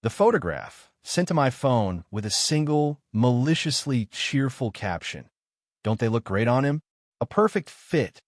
The photograph, sent to my phone with a single, maliciously cheerful caption. Don't they look great on him? A perfect fit,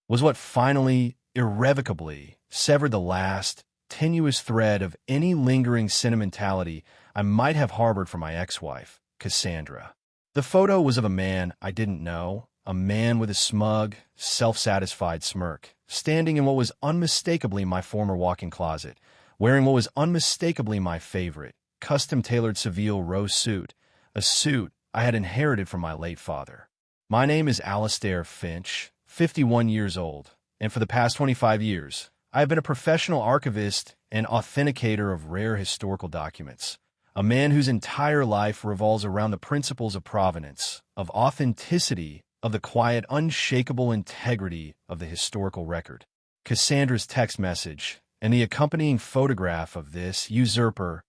was what finally, irrevocably, severed the last, tenuous thread of any lingering sentimentality I might have harbored for my ex-wife, Cassandra. The photo was of a man I didn't know, a man with a smug, self-satisfied smirk, standing in what was unmistakably my former walk-in closet, wearing what was unmistakably my favorite, custom-tailored Seville rose suit, a suit I had inherited from my late father. My name is Alastair Finch, 51 years old, and for the past 25 years, I have been a professional archivist and authenticator of rare historical documents, a man whose entire life revolves around the principles of provenance, of authenticity, of the quiet, unshakable integrity of the historical record. Cassandra's text message and the accompanying photograph of this usurper,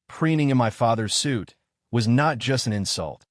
preening in my father's suit, was not just an insult.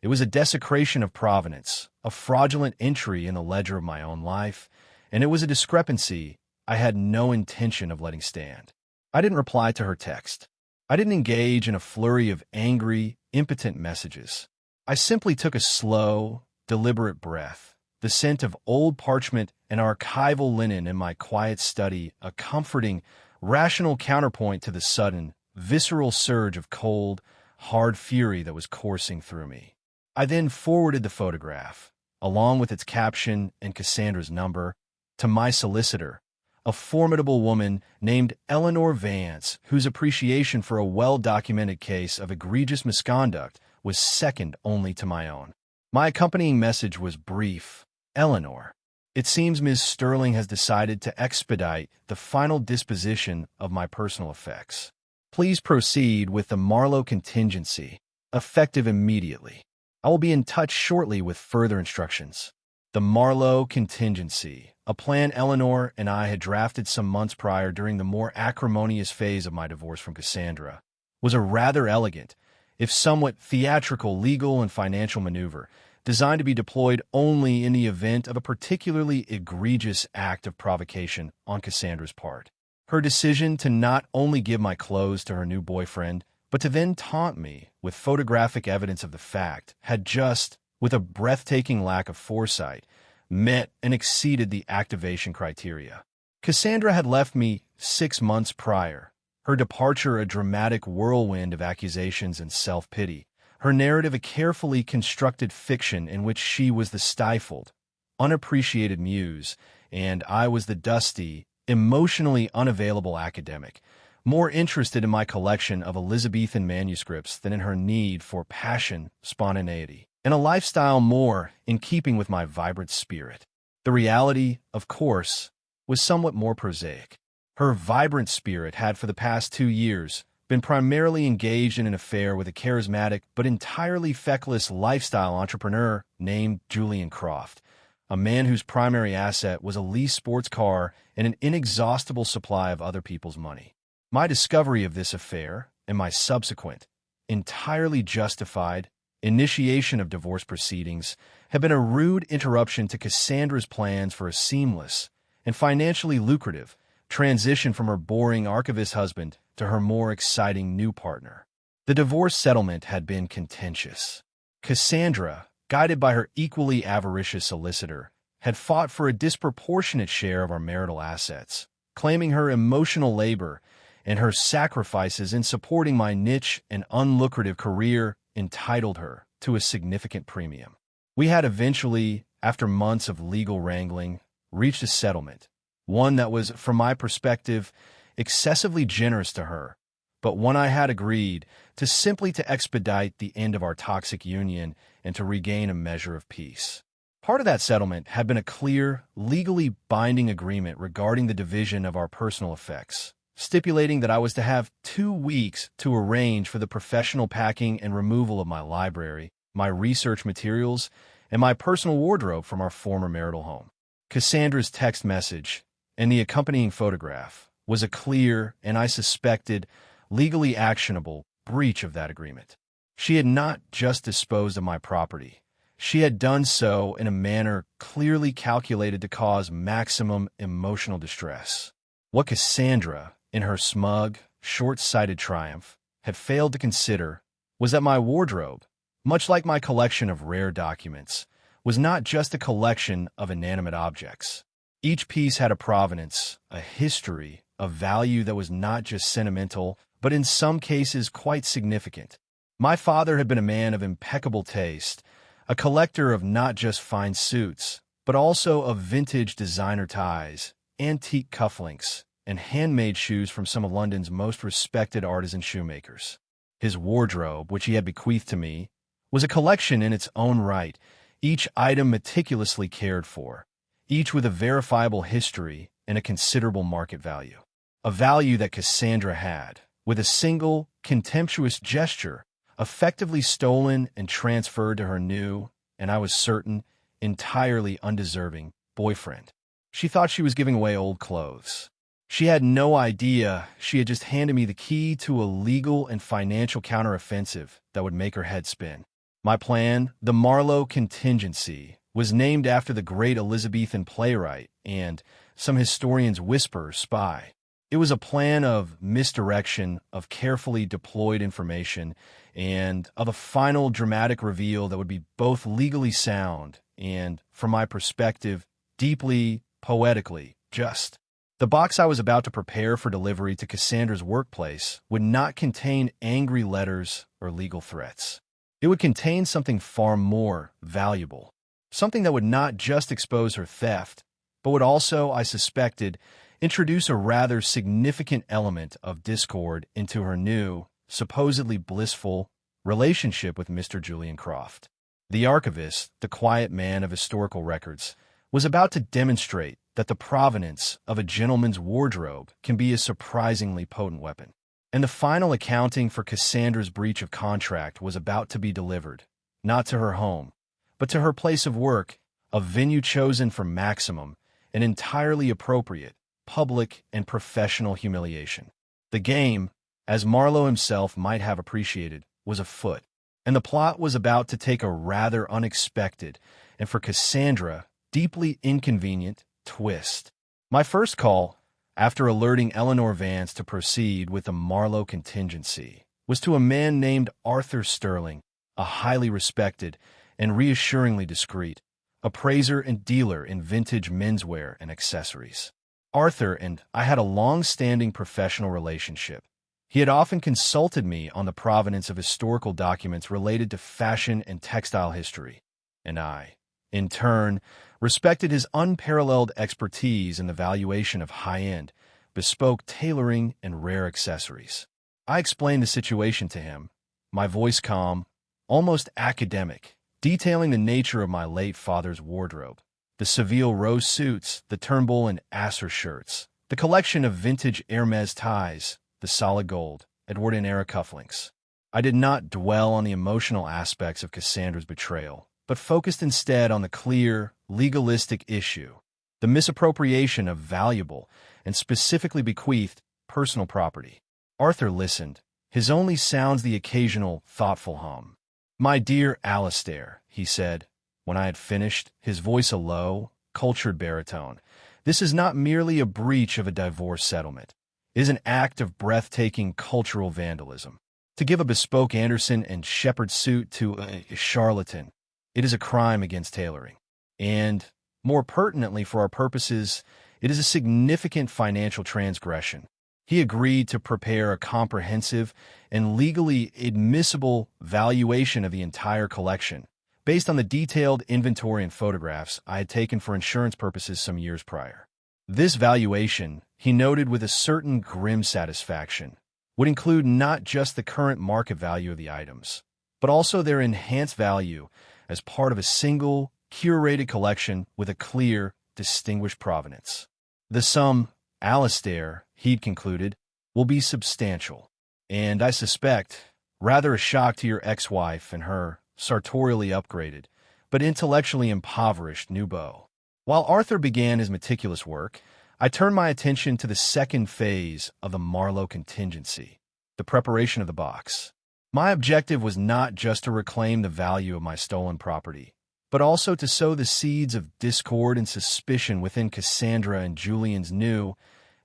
It was a desecration of provenance, a fraudulent entry in the ledger of my own life, and it was a discrepancy I had no intention of letting stand. I didn't reply to her text. I didn't engage in a flurry of angry, impotent messages. I simply took a slow, deliberate breath, the scent of old parchment and archival linen in my quiet study, a comforting, rational counterpoint to the sudden, visceral surge of cold, hard fury that was coursing through me. I then forwarded the photograph, along with its caption and Cassandra's number, to my solicitor, a formidable woman named Eleanor Vance, whose appreciation for a well-documented case of egregious misconduct was second only to my own. My accompanying message was brief. Eleanor, it seems Ms. Sterling has decided to expedite the final disposition of my personal effects. Please proceed with the Marlowe contingency, effective immediately. I will be in touch shortly with further instructions. The Marlowe contingency, a plan Eleanor and I had drafted some months prior during the more acrimonious phase of my divorce from Cassandra, was a rather elegant, if somewhat theatrical legal and financial maneuver designed to be deployed only in the event of a particularly egregious act of provocation on Cassandra's part. Her decision to not only give my clothes to her new boyfriend, but to then taunt me with photographic evidence of the fact, had just, with a breathtaking lack of foresight, met and exceeded the activation criteria. Cassandra had left me 6 months prior, her departure a dramatic whirlwind of accusations and self-pity, her narrative a carefully constructed fiction in which she was the stifled, unappreciated muse, and I was the dusty, emotionally unavailable academic, more interested in my collection of Elizabethan manuscripts than in her need for passion, spontaneity, and a lifestyle more in keeping with my vibrant spirit. The reality, of course, was somewhat more prosaic. Her vibrant spirit had for the past 2 years been primarily engaged in an affair with a charismatic but entirely feckless lifestyle entrepreneur named Julian Croft, a man whose primary asset was a leased sports car and an inexhaustible supply of other people's money. My discovery of this affair and my subsequent, entirely justified, initiation of divorce proceedings have been a rude interruption to Cassandra's plans for a seamless and financially lucrative transition from her boring archivist husband to her more exciting new partner. The divorce settlement had been contentious. Cassandra, guided by her equally avaricious solicitor, had fought for a disproportionate share of our marital assets, claiming her emotional labor and her sacrifices in supporting my niche and unlucrative career entitled her to a significant premium. We had eventually, after months of legal wrangling, reached a settlement, one that was, from my perspective, excessively generous to her, but one I had agreed to simply to expedite the end of our toxic union and to regain a measure of peace. Part of that settlement had been a clear, legally binding agreement regarding the division of our personal effects, stipulating that I was to have 2 weeks to arrange for the professional packing and removal of my library, my research materials, and my personal wardrobe from our former marital home. Cassandra's text message and the accompanying photograph was a clear and, I suspected, legally actionable breach of that agreement. She had not just disposed of my property. She had done so in a manner clearly calculated to cause maximum emotional distress. What Cassandra, in her smug, short-sighted triumph, had failed to consider was that my wardrobe, much like my collection of rare documents, was not just a collection of inanimate objects. Each piece had a provenance, a history, a value that was not just sentimental, but in some cases quite significant. My father had been a man of impeccable taste, a collector of not just fine suits, but also of vintage designer ties, antique cufflinks, and handmade shoes from some of London's most respected artisan shoemakers. His wardrobe, which he had bequeathed to me, was a collection in its own right, each item meticulously cared for, each with a verifiable history and a considerable market value. A value that Cassandra had, with a single, contemptuous gesture, effectively stolen and transferred to her new, and I was certain, entirely undeserving, boyfriend. She thought she was giving away old clothes. She had no idea she had just handed me the key to a legal and financial counteroffensive that would make her head spin. My plan, the Marlowe Contingency, was named after the great Elizabethan playwright and, some historians whisper, spy. It was a plan of misdirection, of carefully deployed information, and of a final dramatic reveal that would be both legally sound and, from my perspective, deeply, poetically just. The box I was about to prepare for delivery to Cassandra's workplace would not contain angry letters or legal threats. It would contain something far more valuable, something that would not just expose her theft, but would also, I suspected, introduce a rather significant element of discord into her new, supposedly blissful, relationship with Mr. Julian Croft. The archivist, the quiet man of historical records, was about to demonstrate that the provenance of a gentleman's wardrobe can be a surprisingly potent weapon. And the final accounting for Cassandra's breach of contract was about to be delivered, not to her home, but to her place of work, a venue chosen for maximum and entirely appropriate public and professional humiliation. The game, as Marlowe himself might have appreciated, was afoot, and the plot was about to take a rather unexpected and, for Cassandra, deeply inconvenient twist. My first call, after alerting Eleanor Vance to proceed with the Marlowe Contingency, was to a man named Arthur Sterling, a highly respected and reassuringly discreet appraiser and dealer in vintage menswear and accessories. Arthur and I had a long-standing professional relationship. He had often consulted me on the provenance of historical documents related to fashion and textile history, and I, in turn, respected his unparalleled expertise in the valuation of high-end, bespoke tailoring and rare accessories. I explained the situation to him, my voice calm, almost academic, detailing the nature of my late father's wardrobe. The Seville rose suits, the Turnbull and Asser shirts, the collection of vintage Hermes ties, the solid gold, Edwardian-era cufflinks. I did not dwell on the emotional aspects of Cassandra's betrayal, but focused instead on the clear, legalistic issue, the misappropriation of valuable and specifically bequeathed personal property. Arthur listened, his only sounds the occasional, thoughtful hum. "My dear Alistair," he said, when I had finished, his voice a low, cultured baritone, "this is not merely a breach of a divorce settlement. It is an act of breathtaking cultural vandalism. To give a bespoke Anderson and Shepherd suit to a charlatan, it is a crime against tailoring. And, more pertinently for our purposes, it is a significant financial transgression." He agreed to prepare a comprehensive and legally admissible valuation of the entire collection, based on the detailed inventory and photographs I had taken for insurance purposes some years prior. This valuation, he noted with a certain grim satisfaction, would include not just the current market value of the items, but also their enhanced value as part of a single, curated collection with a clear, distinguished provenance. The sum, Alistair, he'd concluded, will be substantial, and I suspect, rather a shock to your ex-wife and her sartorially upgraded, but intellectually impoverished new beau. While Arthur began his meticulous work, I turned my attention to the second phase of the Marlowe Contingency, the preparation of the box. My objective was not just to reclaim the value of my stolen property, but also to sow the seeds of discord and suspicion within Cassandra and Julian's new,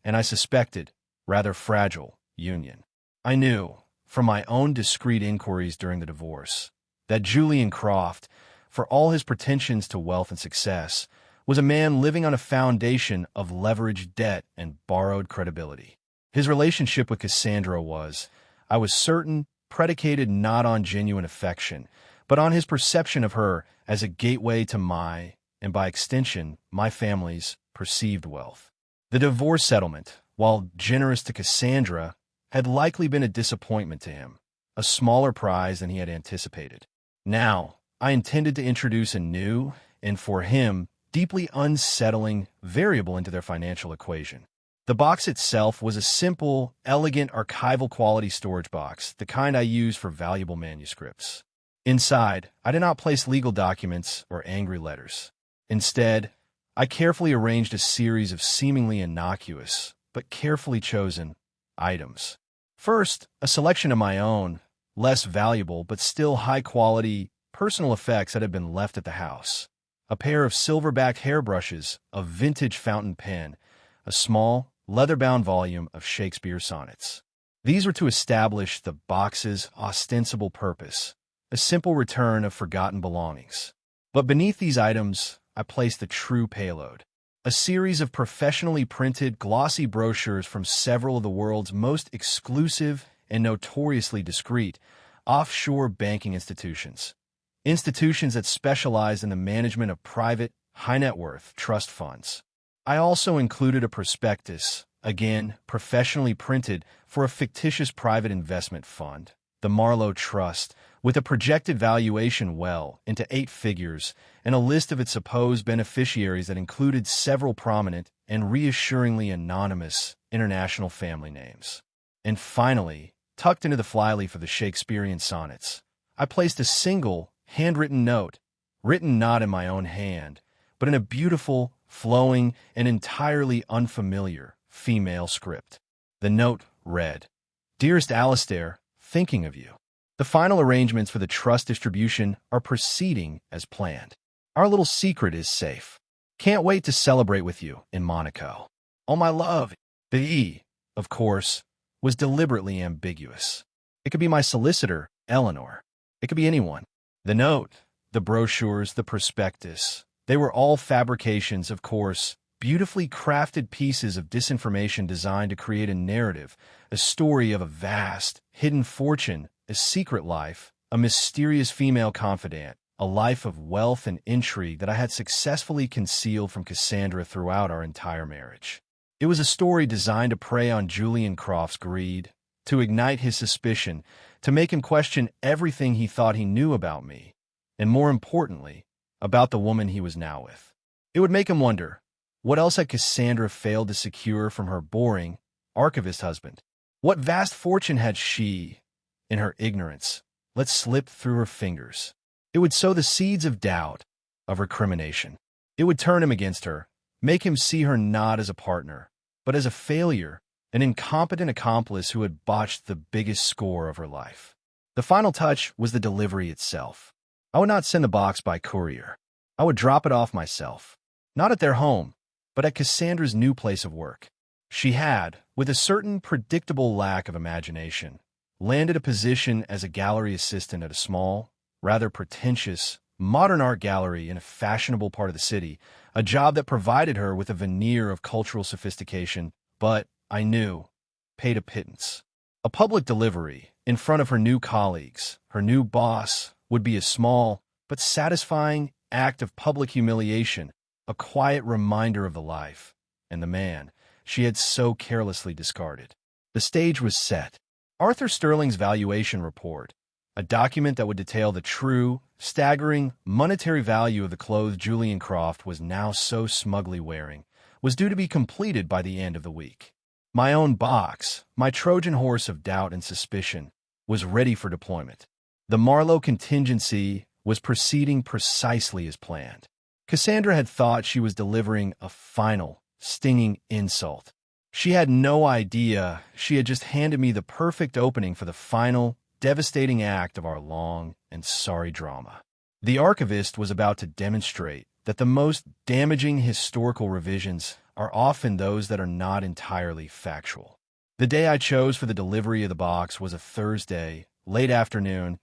and I suspected, rather fragile, union. I knew, from my own discreet inquiries during the divorce that Julian Croft, for all his pretensions to wealth and success, was a man living on a foundation of leveraged debt and borrowed credibility. His relationship with Cassandra was, I was certain, predicated not on genuine affection, but on his perception of her as a gateway to my, and by extension, my family's, perceived wealth. The divorce settlement, while generous to Cassandra, had likely been a disappointment to him, a smaller prize than he had anticipated. Now, I intended to introduce a new, and for him, deeply unsettling variable into their financial equation. The box itself was a simple, elegant, archival quality storage box, the kind I use for valuable manuscripts. Inside, I did not place legal documents or angry letters. Instead, I carefully arranged a series of seemingly innocuous, but carefully chosen, items. First, a selection of my own, less valuable but still high-quality, personal effects that had been left at the house. A pair of silverback hairbrushes, a vintage fountain pen, a small, leather-bound volume of Shakespeare sonnets. These were to establish the box's ostensible purpose, a simple return of forgotten belongings. But beneath these items, I placed the true payload, a series of professionally printed, glossy brochures from several of the world's most exclusive and notoriously discreet offshore banking institutions. Institutions that specialize in the management of private, high-net-worth trust funds. I also included a prospectus, again, professionally printed for a fictitious private investment fund, the Marlowe Trust, with a projected valuation well into 8 figures and a list of its supposed beneficiaries that included several prominent and reassuringly anonymous international family names. And finally, tucked into the flyleaf of the Shakespearean sonnets, I placed a single, handwritten note, written not in my own hand, but in a beautiful, flowing, and entirely unfamiliar female script. The note read, "Dearest Alistair, thinking of you. The final arrangements for the trust distribution are proceeding as planned. Our little secret is safe. Can't wait to celebrate with you in Monaco. All my love." The E, of course, was deliberately ambiguous. It could be my solicitor, Eleanor. It could be anyone. The note, the brochures, the prospectus, they were all fabrications, of course, beautifully crafted pieces of disinformation designed to create a narrative, a story of a vast, hidden fortune, a secret life, a mysterious female confidant, a life of wealth and intrigue that I had successfully concealed from Cassandra throughout our entire marriage. It was a story designed to prey on Julian Croft's greed, to ignite his suspicion, to make him question everything he thought he knew about me, and more importantly, about the woman he was now with. It would make him wonder, what else had Cassandra failed to secure from her boring, archivist husband? What vast fortune had she, in her ignorance, let slip through her fingers? It would sow the seeds of doubt, of recrimination. It would turn him against her, make him see her not as a partner, but as a failure, an incompetent accomplice who had botched the biggest score of her life. The final touch was the delivery itself. I would not send the box by courier. I would drop it off myself. Not at their home, but at Cassandra's new place of work. She had, with a certain predictable lack of imagination, landed a position as a gallery assistant at a small, rather pretentious, modern art gallery in a fashionable part of the city, a job that provided her with a veneer of cultural sophistication, but, I knew, paid a pittance. A public delivery, in front of her new colleagues, her new boss, would be a small, but satisfying act of public humiliation, a quiet reminder of the life, and the man, she had so carelessly discarded. The stage was set. Arthur Sterling's valuation report, a document that would detail the true, staggering, monetary value of the clothes Julian Croft was now so smugly wearing, was due to be completed by the end of the week. My own box, my Trojan horse of doubt and suspicion, was ready for deployment. The Marlowe contingency was proceeding precisely as planned. Cassandra had thought she was delivering a final, stinging insult. She had no idea she had just handed me the perfect opening for the final, devastating act of our long and sorry drama. The archivist was about to demonstrate that the most damaging historical revisions are often those that are not entirely factual. The day I chose for the delivery of the box was a Thursday, late afternoon,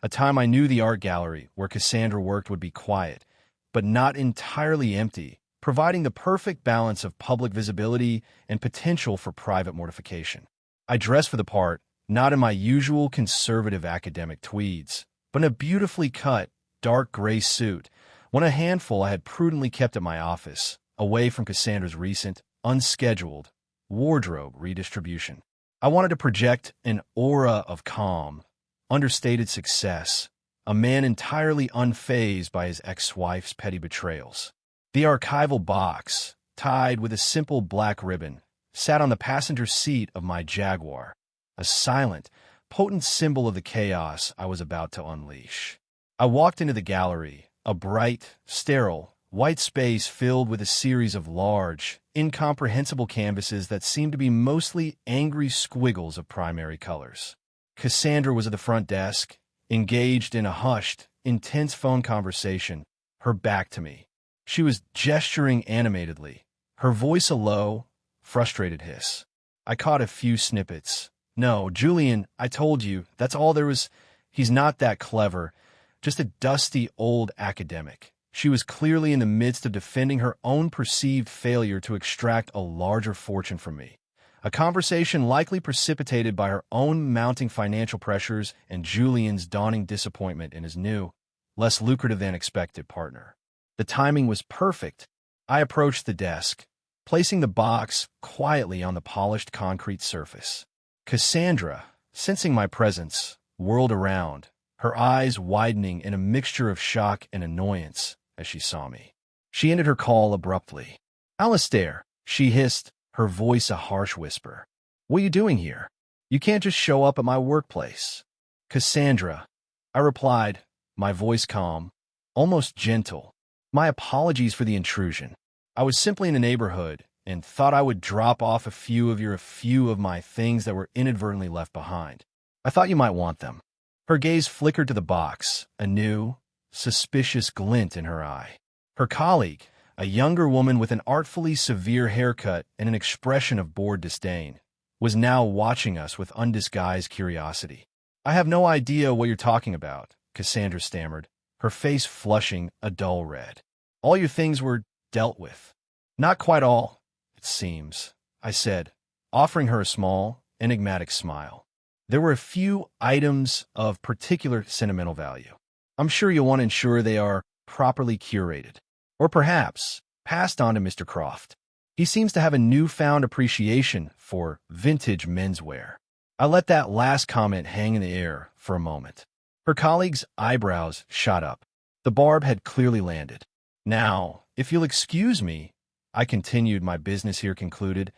a time I knew the art gallery where Cassandra worked would be quiet, but not entirely empty, providing the perfect balance of public visibility and potential for private mortification. I dressed for the part, not in my usual conservative academic tweeds, but in a beautifully cut, dark gray suit, one of a handful I had prudently kept at my office, away from Cassandra's recent, unscheduled wardrobe redistribution. I wanted to project an aura of calm, understated success, a man entirely unfazed by his ex-wife's petty betrayals. The archival box, tied with a simple black ribbon, sat on the passenger seat of my Jaguar, a silent, potent symbol of the chaos I was about to unleash. I walked into the gallery, a bright, sterile, white space filled with a series of large, incomprehensible canvases that seemed to be mostly angry squiggles of primary colors. Cassandra was at the front desk, engaged in a hushed, intense phone conversation, her back to me. She was gesturing animatedly, her voice a low, frustrated hiss. I caught a few snippets. "No, Julian, I told you, that's all there was. He's not that clever, just a dusty old academic." She was clearly in the midst of defending her own perceived failure to extract a larger fortune from me. A conversation likely precipitated by her own mounting financial pressures and Julian's dawning disappointment in his new, less lucrative than expected partner. The timing was perfect. I approached the desk, placing the box quietly on the polished concrete surface. Cassandra, sensing my presence, whirled around, her eyes widening in a mixture of shock and annoyance as she saw me. She ended her call abruptly. "Alistair," she hissed, her voice a harsh whisper. "What are you doing here? You can't just show up at my workplace." "Cassandra," I replied, my voice calm, almost gentle. "My apologies for the intrusion. I was simply in the neighborhood and thought I would drop off a few of my things that were inadvertently left behind. I thought you might want them." Her gaze flickered to the box, a new, suspicious glint in her eye. Her colleague, a younger woman with an artfully severe haircut and an expression of bored disdain, was now watching us with undisguised curiosity. "I have no idea what you're talking about," Cassandra stammered, her face flushing a dull red. "All your things were dealt with." "Not quite all, it seems," I said, offering her a small, enigmatic smile. "There were a few items of particular sentimental value. I'm sure you'll want to ensure they are properly curated, or perhaps passed on to Mr. Croft. He seems to have a newfound appreciation for vintage menswear." I let that last comment hang in the air for a moment. Her colleague's eyebrows shot up. The barb had clearly landed. "Now, if you'll excuse me," I continued, "my business here concluded.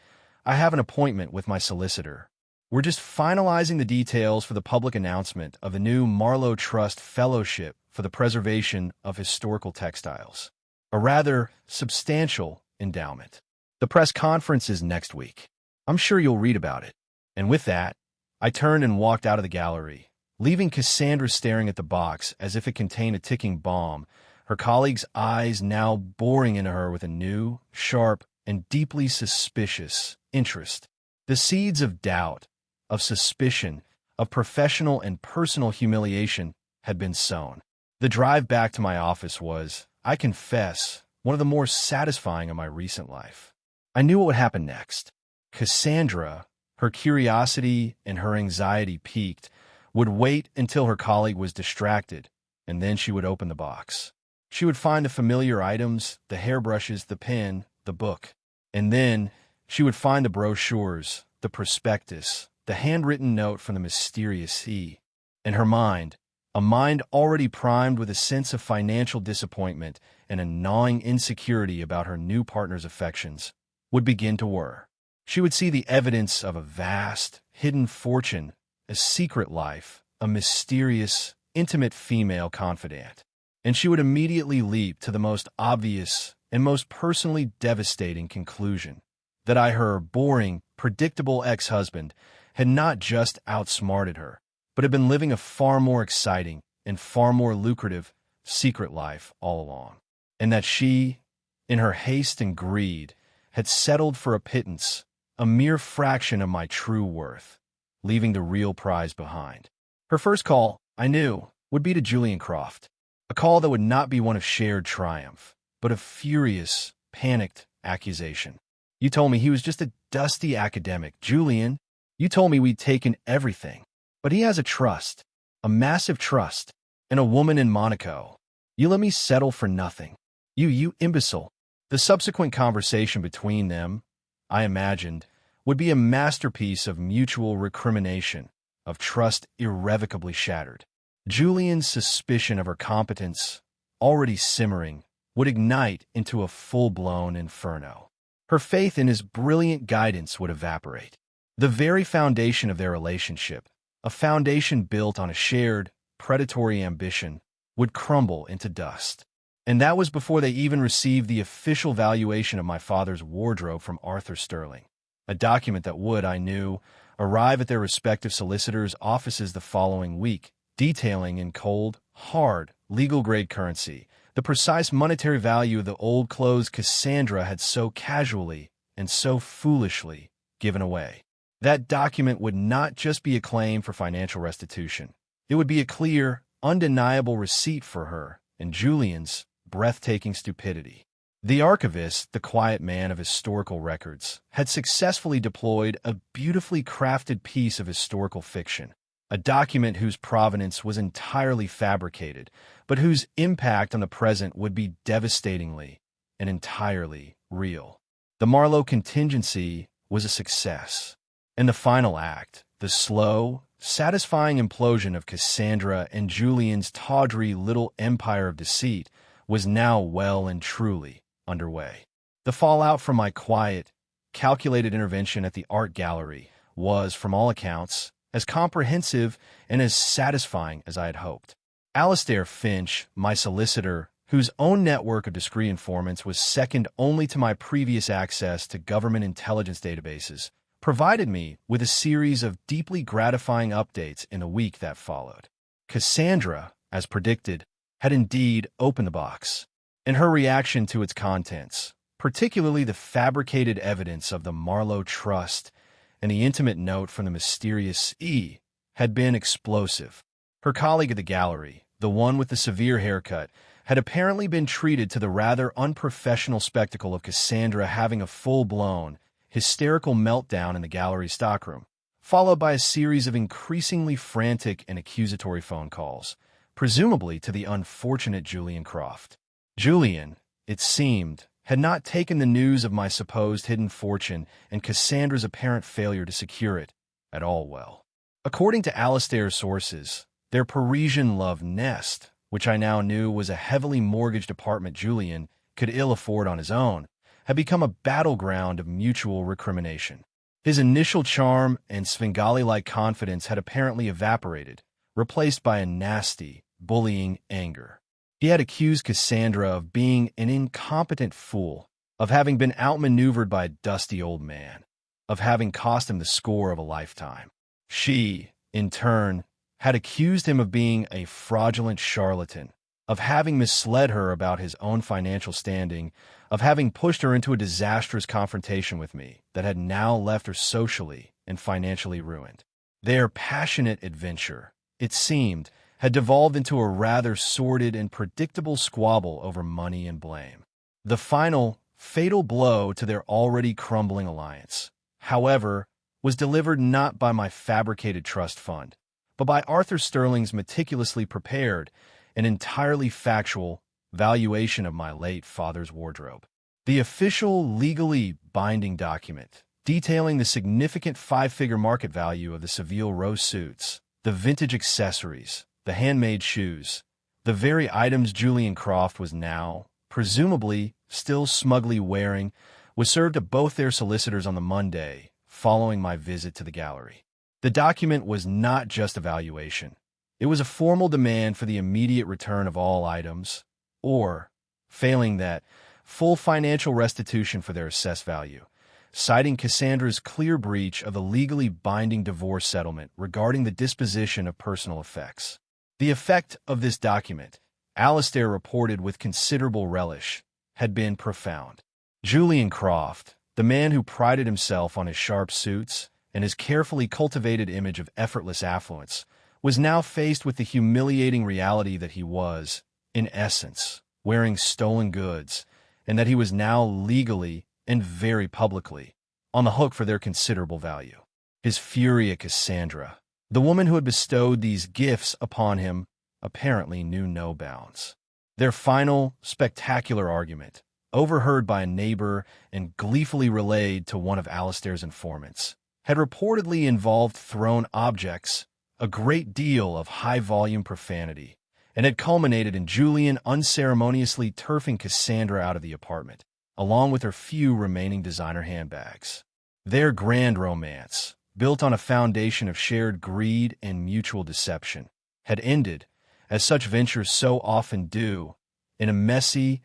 I have an appointment with my solicitor. We're just finalizing the details for the public announcement of the new Marlowe Trust Fellowship for the Preservation of Historical Textiles. A rather substantial endowment. The press conference is next week. I'm sure you'll read about it." And with that, I turned and walked out of the gallery, leaving Cassandra staring at the box as if it contained a ticking bomb, her colleague's eyes now boring into her with a new, sharp, and deeply suspicious interest. The seeds of doubt, of suspicion, of professional and personal humiliation had been sown. The drive back to my office was, I confess, one of the more satisfying of my recent life. I knew what would happen next. Cassandra, her curiosity and her anxiety piqued, would wait until her colleague was distracted, and then she would open the box. She would find the familiar items, the hairbrushes, the pen, the book. And then she would find the brochures, the prospectus, the handwritten note from the mysterious E. In her mind, a mind already primed with a sense of financial disappointment and a gnawing insecurity about her new partner's affections, would begin to whir. She would see the evidence of a vast, hidden fortune, a secret life, a mysterious, intimate female confidant, and she would immediately leap to the most obvious and most personally devastating conclusion, that her boring, predictable ex-husband had not just outsmarted her, but had been living a far more exciting and far more lucrative secret life all along, and that she, in her haste and greed, had settled for a pittance, a mere fraction of my true worth, leaving the real prize behind. Her first call, I knew, would be to Julian Croft, a call that would not be one of shared triumph, but of furious, panicked accusation. You told me he was just a dusty academic. Julian, you told me we'd taken everything. But he has a trust, a massive trust, in a woman in Monaco. You let me settle for nothing. You imbecile. The subsequent conversation between them, I imagined, would be a masterpiece of mutual recrimination, of trust irrevocably shattered. Julian's suspicion of her competence, already simmering, would ignite into a full-blown inferno. Her faith in his brilliant guidance would evaporate. The very foundation of their relationship, a foundation built on a shared, predatory ambition, would crumble into dust. And that was before they even received the official valuation of my father's wardrobe from Arthur Sterling, a document that would, I knew, arrive at their respective solicitors' offices the following week, detailing in cold, hard, legal-grade currency the precise monetary value of the old clothes Cassandra had so casually and so foolishly given away. That document would not just be a claim for financial restitution. It would be a clear, undeniable receipt for her and Julian's breathtaking stupidity. The archivist, the quiet man of historical records, had successfully deployed a beautifully crafted piece of historical fiction, a document whose provenance was entirely fabricated, but whose impact on the present would be devastatingly and entirely real. The Marlowe contingency was a success. And the final act, the slow, satisfying implosion of Cassandra and Julian's tawdry little empire of deceit, was now well and truly underway. The fallout from my quiet, calculated intervention at the art gallery was, from all accounts, as comprehensive and as satisfying as I had hoped. Alastair Finch, my solicitor, whose own network of discreet informants was second only to my previous access to government intelligence databases, provided me with a series of deeply gratifying updates in the week that followed. Cassandra, as predicted, had indeed opened the box, and her reaction to its contents, particularly the fabricated evidence of the Marlowe Trust and the intimate note from the mysterious E, had been explosive. Her colleague at the gallery, the one with the severe haircut, had apparently been treated to the rather unprofessional spectacle of Cassandra having a full-blown, hysterical meltdown in the gallery stockroom, followed by a series of increasingly frantic and accusatory phone calls, presumably to the unfortunate Julian Croft. Julian, it seemed, had not taken the news of my supposed hidden fortune and Cassandra's apparent failure to secure it at all well. According to Alastair's sources, their Parisian love nest, which I now knew was a heavily mortgaged apartment Julian could ill afford on his own, had become a battleground of mutual recrimination. His initial charm and Svengali-like confidence had apparently evaporated, replaced by a nasty, bullying anger. He had accused Cassandra of being an incompetent fool, of having been outmaneuvered by a dusty old man, of having cost him the score of a lifetime. She, in turn, had accused him of being a fraudulent charlatan, of having misled her about his own financial standing, of having pushed her into a disastrous confrontation with me that had now left her socially and financially ruined. Their passionate adventure, it seemed, had devolved into a rather sordid and predictable squabble over money and blame. The final, fatal blow to their already crumbling alliance, however, was delivered not by my fabricated trust fund, but by Arthur Sterling's meticulously prepared and entirely factual valuation of my late father's wardrobe. The official, legally binding document detailing the significant five-figure market value of the Seville rose suits, the vintage accessories, the handmade shoes, the very items Julian Croft was now, presumably, still smugly wearing, was served to both their solicitors on the Monday following my visit to the gallery. The document was not just a valuation. It was a formal demand for the immediate return of all items, or, failing that, full financial restitution for their assessed value, citing Cassandra's clear breach of the legally binding divorce settlement regarding the disposition of personal effects. The effect of this document, Alastair reported with considerable relish, had been profound. Julian Croft, The man who prided himself on his sharp suits and his carefully cultivated image of effortless affluence was now faced with the humiliating reality that he was, in essence, wearing stolen goods, and that he was now legally and very publicly on the hook for their considerable value. His fury at Cassandra, the woman who had bestowed these gifts upon him, apparently knew no bounds. Their final, spectacular argument, overheard by a neighbor and gleefully relayed to one of Alistair's informants, had reportedly involved thrown objects, a great deal of high-volume profanity, and had culminated in Julian unceremoniously turfing Cassandra out of the apartment, along with her few remaining designer handbags. Their grand romance, built on a foundation of shared greed and mutual deception, had ended, as such ventures so often do, in a messy,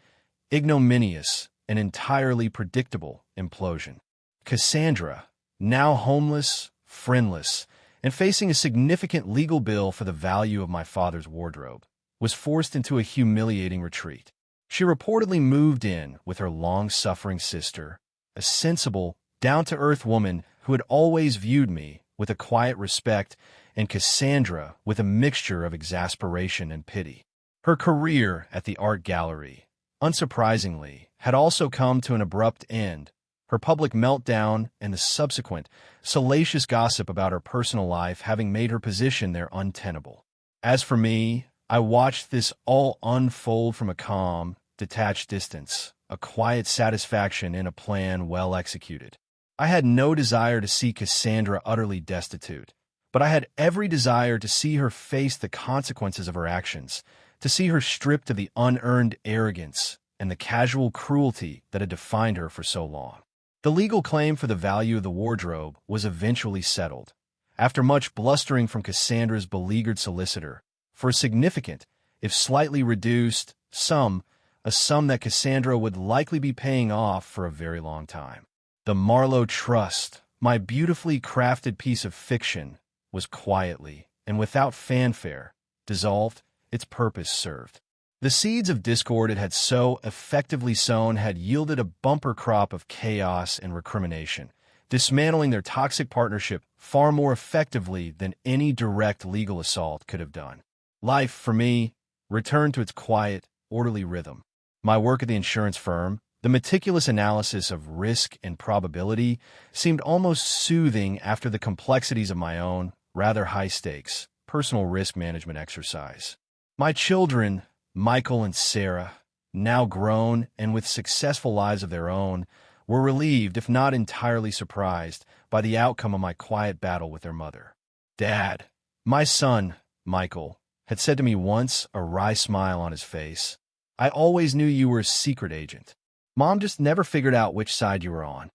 ignominious, and entirely predictable implosion. Cassandra, now homeless, friendless, and facing a significant legal bill for the value of my father's wardrobe, was forced into a humiliating retreat. She reportedly moved in with her long-suffering sister, a sensible, down-to-earth woman who had always viewed me with a quiet respect, and Cassandra with a mixture of exasperation and pity. Her career at the art gallery, unsurprisingly, had also come to an abrupt end, her public meltdown and the subsequent, salacious gossip about her personal life having made her position there untenable. As for me, I watched this all unfold from a calm, detached distance, a quiet satisfaction in a plan well executed. I had no desire to see Cassandra utterly destitute, but I had every desire to see her face the consequences of her actions, to see her stripped of the unearned arrogance and the casual cruelty that had defined her for so long. The legal claim for the value of the wardrobe was eventually settled, after much blustering from Cassandra's beleaguered solicitor, for a significant, if slightly reduced, sum, a sum that Cassandra would likely be paying off for a very long time. The Marlowe Trust, my beautifully crafted piece of fiction, was quietly, and without fanfare, dissolved, its purpose served. The seeds of discord it had so effectively sown had yielded a bumper crop of chaos and recrimination, dismantling their toxic partnership far more effectively than any direct legal assault could have done. Life, for me, returned to its quiet, orderly rhythm. My work at the insurance firm, the meticulous analysis of risk and probability, seemed almost soothing after the complexities of my own, rather high-stakes, personal risk management exercise. My children, Michael and Sarah, now grown and with successful lives of their own, were relieved, if not entirely surprised, by the outcome of my quiet battle with their mother. "Dad," my son, Michael, had said to me once, a wry smile on his face, "I always knew you were a secret agent. Mom just never figured out which side you were on."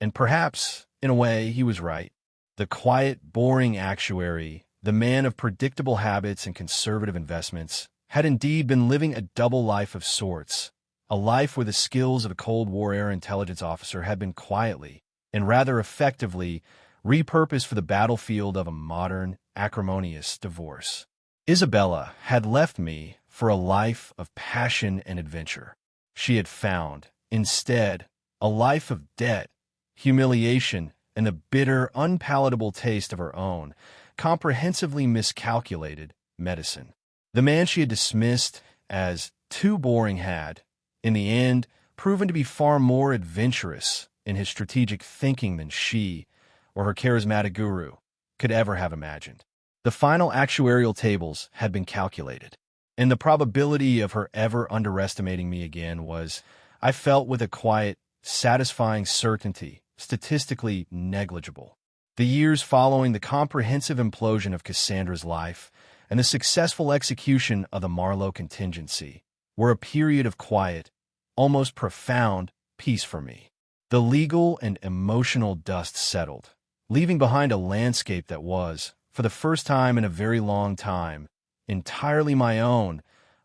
And perhaps, in a way, he was right. The quiet, boring actuary, the man of predictable habits and conservative investments, had indeed been living a double life of sorts, a life where the skills of a Cold War-era intelligence officer had been quietly, and rather effectively, repurposed for the battlefield of a modern, acrimonious divorce. Isabella had left me for a life of passion and adventure. She had found, instead, a life of debt, humiliation, and the bitter, unpalatable taste of her own, comprehensively miscalculated medicine. The man she had dismissed as too boring had, in the end, proven to be far more adventurous in his strategic thinking than she, or her charismatic guru, could ever have imagined. The final actuarial tables had been calculated, and the probability of her ever underestimating me again was, I felt with a quiet, satisfying certainty, statistically negligible. The years following the comprehensive implosion of Cassandra's life and the successful execution of the Marlowe contingency were a period of quiet, almost profound peace for me. The legal and emotional dust settled, leaving behind a landscape that was, for the first time in a very long time, entirely my own,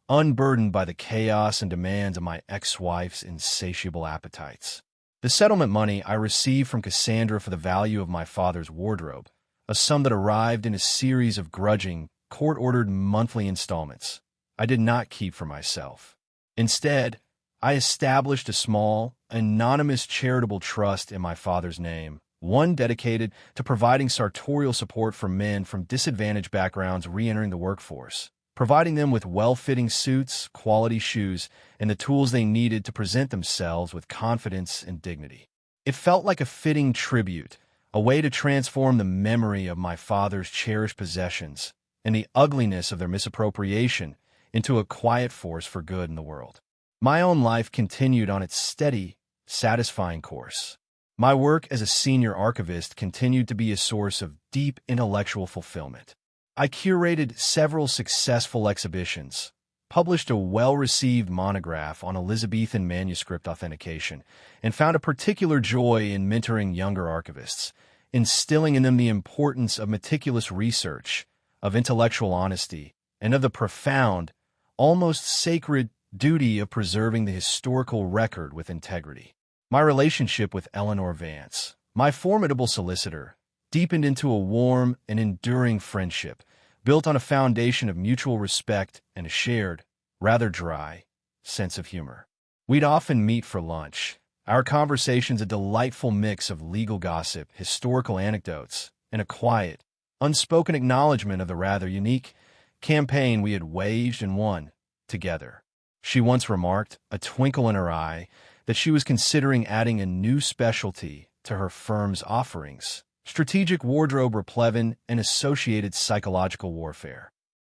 unburdened by the chaos and demands of my ex-wife's insatiable appetites. The settlement money I received from Cassandra for the value of my father's wardrobe, a sum that arrived in a series of grudging, court-ordered monthly installments, I did not keep for myself. Instead, I established a small, anonymous charitable trust in my father's name, one dedicated to providing sartorial support for men from disadvantaged backgrounds re-entering the workforce, providing them with well-fitting suits, quality shoes, and the tools they needed to present themselves with confidence and dignity. It felt like a fitting tribute, a way to transform the memory of my father's cherished possessions and the ugliness of their misappropriation into a quiet force for good in the world. My own life continued on its steady, satisfying course. My work as a senior archivist continued to be a source of deep intellectual fulfillment. I curated several successful exhibitions, published a well-received monograph on Elizabethan manuscript authentication, and found a particular joy in mentoring younger archivists, instilling in them the importance of meticulous research, of intellectual honesty, and of the profound, almost sacred duty of preserving the historical record with integrity. My relationship with Eleanor Vance, my formidable solicitor, deepened into a warm and enduring friendship, built on a foundation of mutual respect and a shared, rather dry, sense of humor. We'd often meet for lunch, our conversations a delightful mix of legal gossip, historical anecdotes, and a quiet, unspoken acknowledgement of the rather unique campaign we had waged and won together. She once remarked, a twinkle in her eye, that she was considering adding a new specialty to her firm's offerings: strategic wardrobe replevin and associated psychological warfare.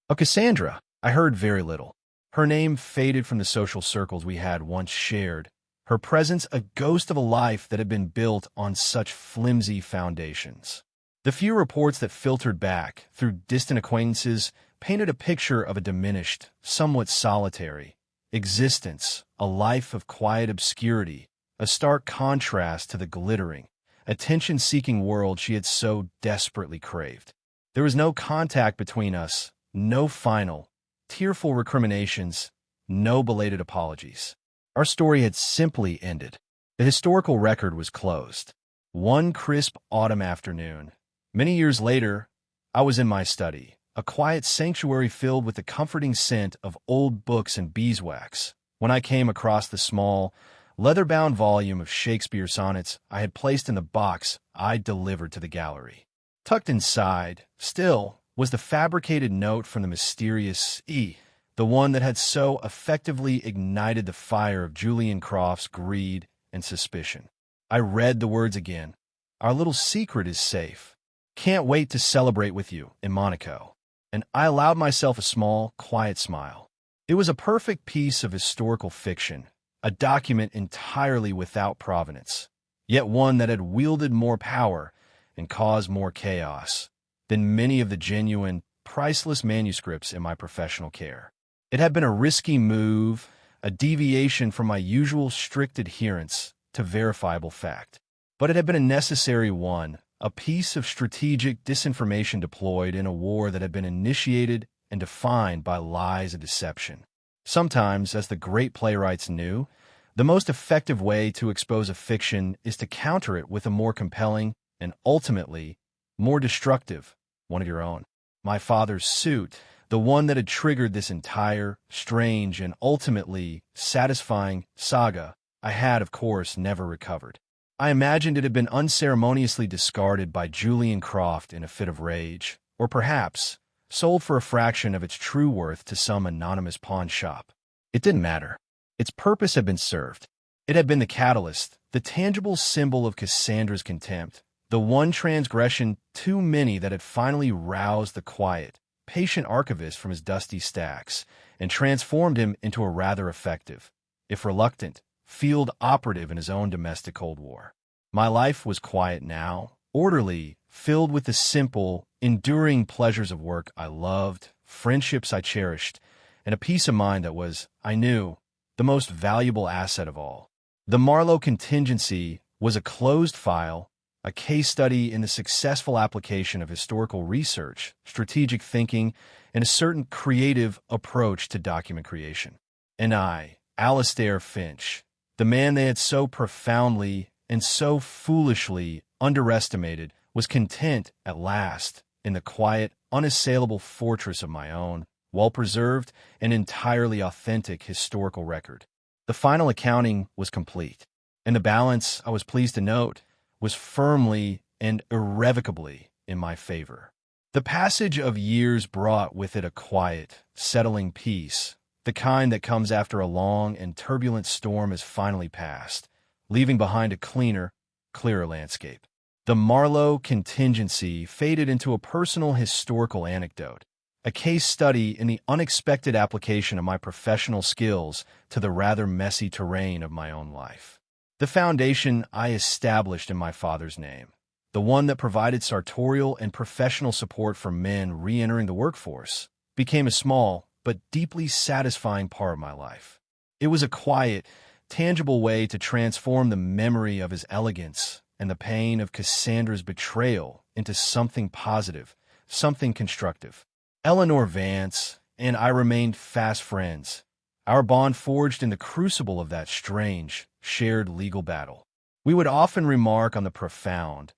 Of Cassandra, I heard very little. Her name faded from the social circles we had once shared, her presence a ghost of a life that had been built on such flimsy foundations. The few reports that filtered back through distant acquaintances painted a picture of a diminished, somewhat solitary existence, a life of quiet obscurity, a stark contrast to the glittering, attention-seeking world she had so desperately craved. There was no contact between us, no final, tearful recriminations, no belated apologies. Our story had simply ended. The historical record was closed. One crisp autumn afternoon, many years later, I was in my study, a quiet sanctuary filled with the comforting scent of old books and beeswax, when I came across the small, leather-bound volume of Shakespeare sonnets I had placed in the box I'd delivered to the gallery. Tucked inside, still, was the fabricated note from the mysterious E, the one that had so effectively ignited the fire of Julian Croft's greed and suspicion. I read the words again. Our little secret is safe. Can't wait to celebrate with you in Monaco. And I allowed myself a small, quiet smile. It was a perfect piece of historical fiction, a document entirely without provenance, yet one that had wielded more power and caused more chaos than many of the genuine, priceless manuscripts in my professional care. It had been a risky move, a deviation from my usual strict adherence to verifiable fact, but it had been a necessary one, a piece of strategic disinformation deployed in a war that had been initiated and defined by lies and deception. Sometimes, as the great playwrights knew, the most effective way to expose a fiction is to counter it with a more compelling and ultimately more destructive one of your own. My father's suit, the one that had triggered this entire, strange, and ultimately satisfying saga, I had, of course, never recovered. I imagined it had been unceremoniously discarded by Julian Croft in a fit of rage, or perhaps sold for a fraction of its true worth to some anonymous pawn shop. It didn't matter. Its purpose had been served. It had been the catalyst, the tangible symbol of Cassandra's contempt, the one transgression too many that had finally roused the quiet, patient archivist from his dusty stacks and transformed him into a rather effective, if reluctant, field operative in his own domestic Cold War. My life was quiet now, orderly, filled with the simple, enduring pleasures of work I loved, friendships I cherished, and a peace of mind that was, I knew, the most valuable asset of all. The Marlowe contingency was a closed file, a case study in the successful application of historical research, strategic thinking, and a certain creative approach to document creation. And I, Alastair Finch, the man they had so profoundly and so foolishly underestimated, was content at last in the quiet, unassailable fortress of my own, well-preserved and entirely authentic historical record. The final accounting was complete. And the balance, I was pleased to note, was firmly and irrevocably in my favor. The passage of years brought with it a quiet, settling peace, the kind that comes after a long and turbulent storm has finally passed, leaving behind a cleaner, clearer landscape. The Marlowe contingency faded into a personal historical anecdote, a case study in the unexpected application of my professional skills to the rather messy terrain of my own life. The foundation I established in my father's name, the one that provided sartorial and professional support for men re-entering the workforce, became a small but deeply satisfying part of my life. It was a quiet, tangible way to transform the memory of his elegance and the pain of Cassandra's betrayal into something positive, something constructive. Eleanor Vance and I remained fast friends, our bond forged in the crucible of that strange, shared legal battle. We would often remark on the profound,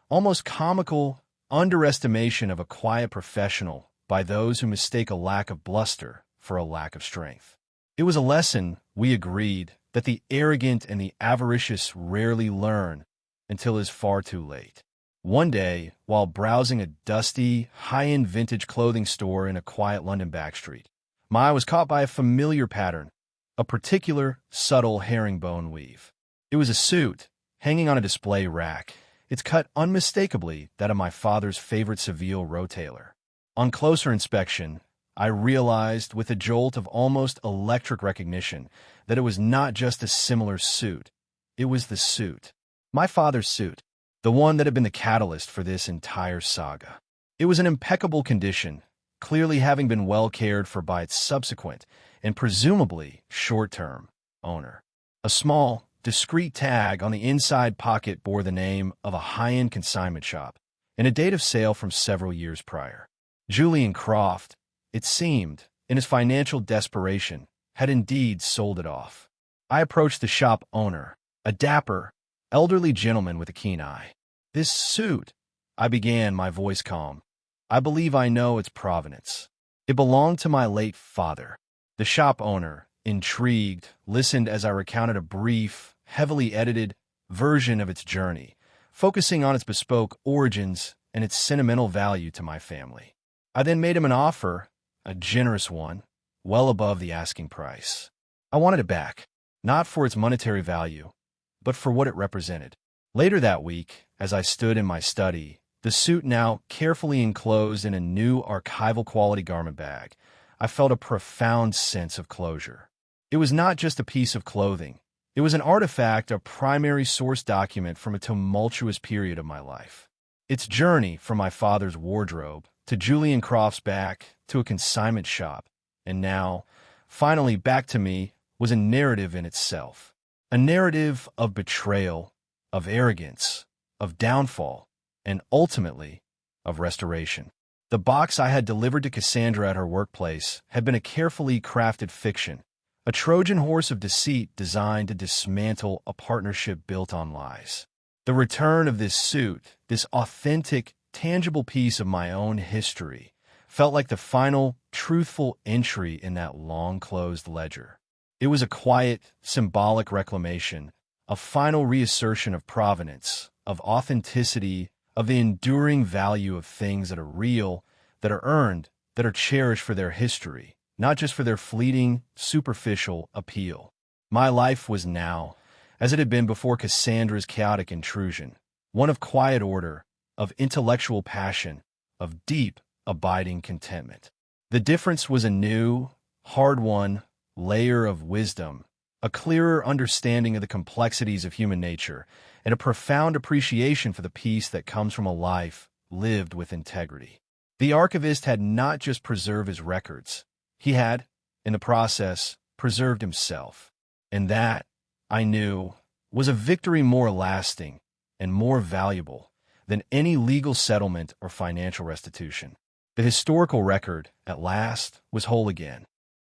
almost comical underestimation of a quiet professional by those who mistake a lack of bluster for a lack of strength. It was a lesson, we agreed, that the arrogant and the avaricious rarely learn until it is far too late. One day, while browsing a dusty, high-end vintage clothing store in a quiet London backstreet, my eye was caught by a familiar pattern, a particular, subtle herringbone weave. It was a suit, hanging on a display rack, its cut unmistakably that of my father's favorite Seville Rotailor. On closer inspection, I realized with a jolt of almost electric recognition that it was not just a similar suit. It was the suit. My father's suit. The one that had been the catalyst for this entire saga. It was in impeccable condition, clearly having been well cared for by its subsequent, and presumably short-term, owner. A small, discreet tag on the inside pocket bore the name of a high-end consignment shop, and a date of sale from several years prior. Julian Croft, it seemed, in his financial desperation, had indeed sold it off. I approached the shop owner, a dapper, elderly gentleman with a keen eye. "This suit," I began, my voice calm. "I believe I know its provenance. It belonged to my late father." The shop owner, intrigued, listened as I recounted a brief, heavily edited version of its journey, focusing on its bespoke origins and its sentimental value to my family. I then made him an offer, a generous one, well above the asking price. I wanted it back, not for its monetary value, but for what it represented. Later that week, as I stood in my study, the suit now carefully enclosed in a new archival quality garment bag, I felt a profound sense of closure. It was not just a piece of clothing. It was an artifact, a primary source document from a tumultuous period of my life. Its journey from my father's wardrobe to Julian Croft's back to a consignment shop, and now, finally back to me, was a narrative in itself. A narrative of betrayal, of arrogance, of downfall, and ultimately, of restoration. The box I had delivered to Cassandra at her workplace had been a carefully crafted fiction, a Trojan horse of deceit designed to dismantle a partnership built on lies. The return of this suit, this authentic, tangible piece of my own history, felt like the final, truthful entry in that long-closed ledger. It was a quiet, symbolic reclamation, a final reassertion of provenance, of authenticity, of the enduring value of things that are real, that are earned, that are cherished for their history, not just for their fleeting, superficial appeal. My life was now, as it had been before Cassandra's chaotic intrusion, one of quiet order, of intellectual passion, of deep, abiding contentment. The difference was a new, hard-won layer of wisdom, a clearer understanding of the complexities of human nature, and a profound appreciation for the peace that comes from a life lived with integrity. The archivist had not just preserved his records. He had, in the process, preserved himself. And that, I knew, was a victory more lasting and more valuable than any legal settlement or financial restitution. The historical record, at last, was whole again.